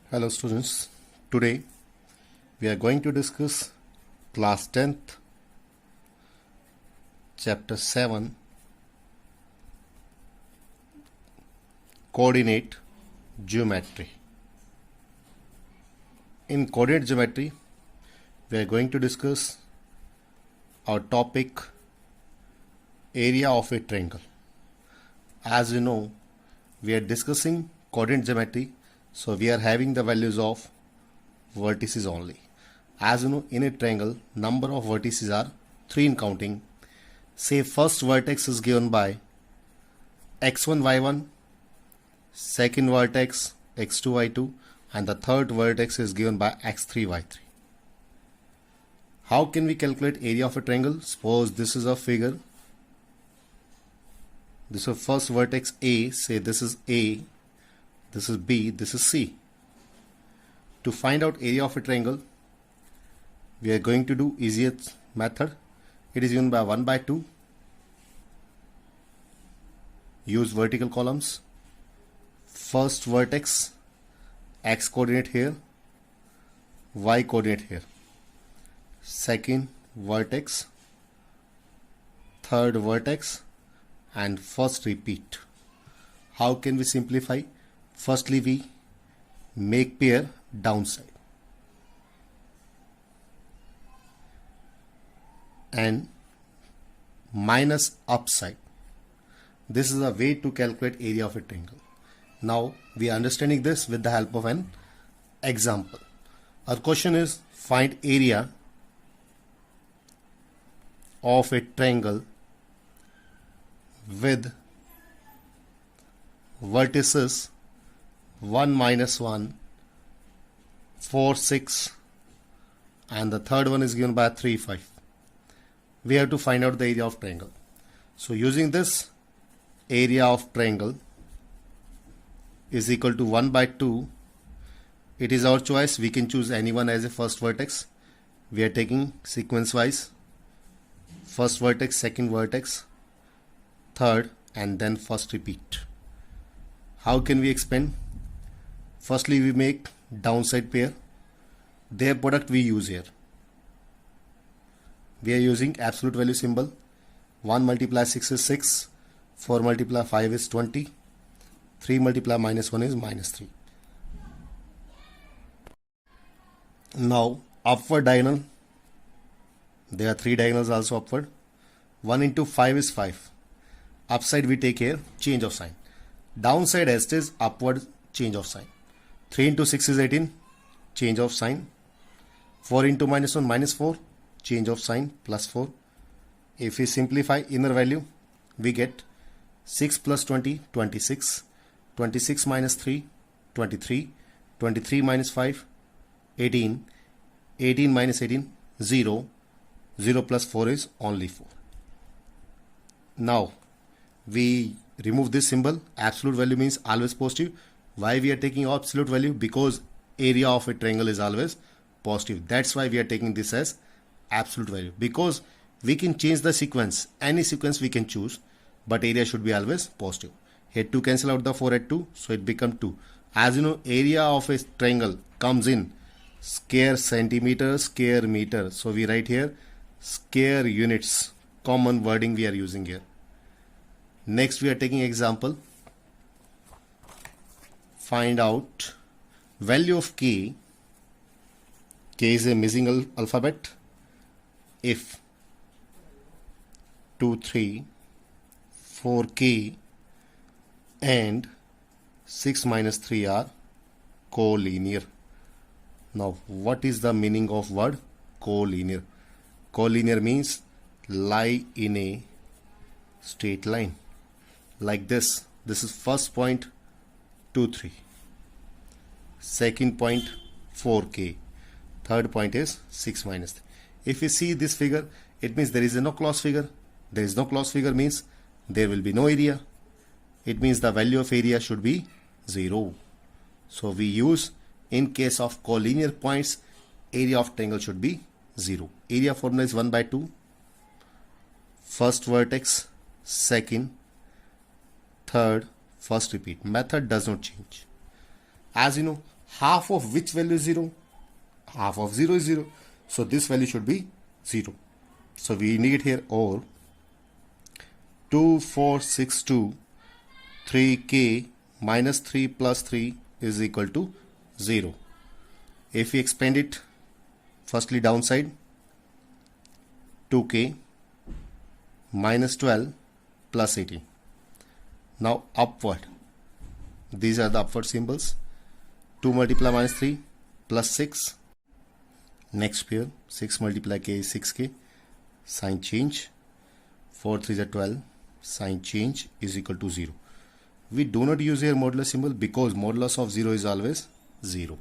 Hello students, today we are going to discuss class 10th chapter 7 coordinate geometry. In coordinate geometry we are going to discuss our topic area of a triangle. As you know, we are discussing coordinate geometry, so we are having the values of vertices only. As you know, in a triangle number of vertices are 3 in counting. Say first vertex is given by x1 y1, second vertex x2 y2, and the third vertex is given by x3 y3. How can we calculate area of a triangle? Suppose this is a figure. This is first vertex A, say this is A, this is B, this is C. To find out area of a triangle, we are going to do easiest method. It is given by 1 by 2. Use vertical columns. First vertex, x coordinate here, y coordinate here. Second vertex, third vertex, and first repeat. How can we simplify? Firstly, we make pair downside and minus upside. This is a way to calculate area of a triangle. Now we are understanding this with the help of an example. Our question is find area of a triangle with vertices 1 minus 1, 4, 6, and the third one is given by 3, 5. We have to find out the area of triangle. So using this, area of triangle is equal to 1 by 2. It is our choice. We can choose anyone as a first vertex. We are taking sequence wise. First vertex, second vertex, third, and then first repeat. How can we expand? Firstly, we make downside pair. Their product we use here. We are using absolute value symbol. 1 multiply 6 is 6. 4 multiply 5 is 20. 3 multiply minus 1 is minus 3. Now, upward diagonal. There are 3 diagonals also upward. 1 into 5 is 5. Upside we take here, change of sign. Downside as it is, upward change of sign. 3 into 6 is 18, change of sign. 4 into minus 1 minus 4, change of sign, plus 4. If we simplify inner value, we get 6 plus 20, 26. 26 minus 3, 23. 23 minus 5, 18. 18 minus 18, 0. 0 plus 4 is only 4. Now, we remove this symbol. Absolute value means always positive. Why we are taking absolute value? Because area of a triangle is always positive. That's why we are taking this as absolute value. Because we can change the sequence. Any sequence we can choose. But area should be always positive. Here 2 cancel out the 4 at 2. So it becomes 2. As you know, area of a triangle comes in square centimeter, square meter. So we write here square units. Common wording we are using here. Next we are taking example. Find out value of k. K is a missing alphabet. If 2, 3, 4k and 6 minus 3 are collinear. Now what is the meaning of word collinear? Collinear means lie in a straight line like this. This is first point 2, 3. Second point 4k. Third point is 6 minus 3. If you see this figure, it means there is no closed figure. There is no closed figure means there will be no area. It means the value of area should be 0. So we use, in case of collinear points, area of triangle should be 0. Area formula is 1 by 2. First vertex, second, third, first repeat. Method does not change. As you know, Half of which value is 0? Half of 0 is 0. So this value should be 0. So we indicate here or 2462 3k minus 3 plus 3 is equal to 0. If we expand it, firstly downside 2k minus 12 plus 18. Now upward, these are the upward symbols. 2 multiply minus 3 plus 6. Next pair, 6 multiply k is 6k. Sign change. 4 3 is 12. Sign change is equal to 0. We do not use here modulus symbol because modulus of 0 is always 0.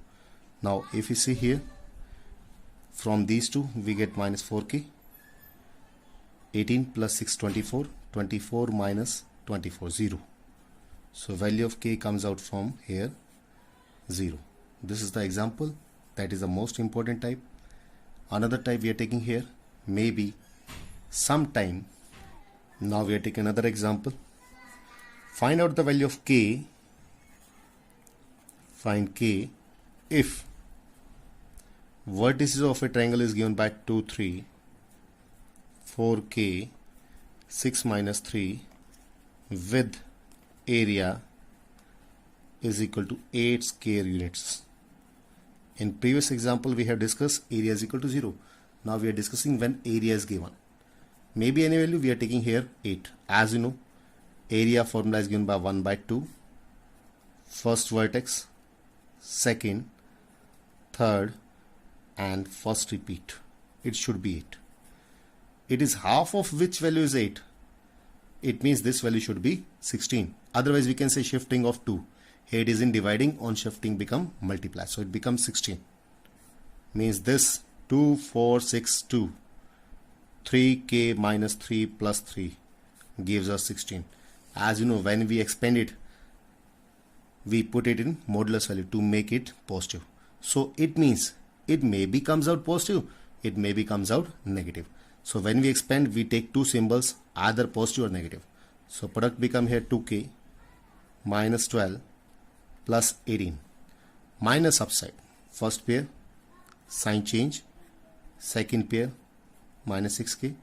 Now if you see here, from these two we get minus 4k. 18 plus 6 24. 24 minus 24 0. So value of k comes out from here 0. This is the example. That is the most important type. Another type we are taking here, maybe sometime. Now we are taking another example. Find out the value of k. Find k if vertices of a triangle is given by 2 3 4k 6 minus 3 with area is equal to 8 square units. In previous example we have discussed area is equal to 0. Now we are discussing when area is given. Maybe any value, we are taking here 8. As you know, area formula is given by 1 by 2. First vertex, second, third and first repeat. It should be 8. It is half of which value is 8. It means this value should be 16. Otherwise we can say shifting of 2. Here it is in dividing, on shifting become multiply. So it becomes 16. Means this 2462 3k minus 3 plus 3 gives us 16. As you know, when we expand it, we put it in modulus value to make it positive. So it means it maybe comes out positive, it maybe comes out negative. So when we expand, we take two symbols, either positive or negative. So product become here 2k minus 12 plus 18 minus upside. First pair, sign change. Second pair, minus 6k.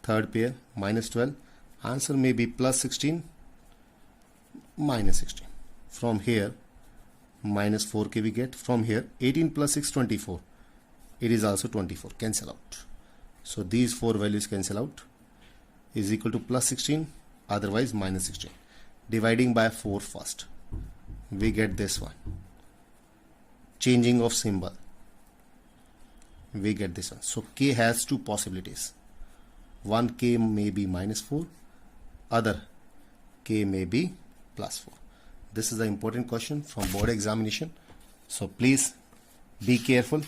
Third pair, minus 12. Answer may be plus 16, minus 16. From here, minus 4k we get. From here, 18 plus 6, 24. It is also 24. Cancel out. So these four values cancel out. Is equal to plus 16, otherwise minus 16. Dividing by 4 first, we get this one. Changing of symbol, we get this one. So k has two possibilities. One k may be minus 4, other k may be plus 4. This is the important question from board examination. So please be careful.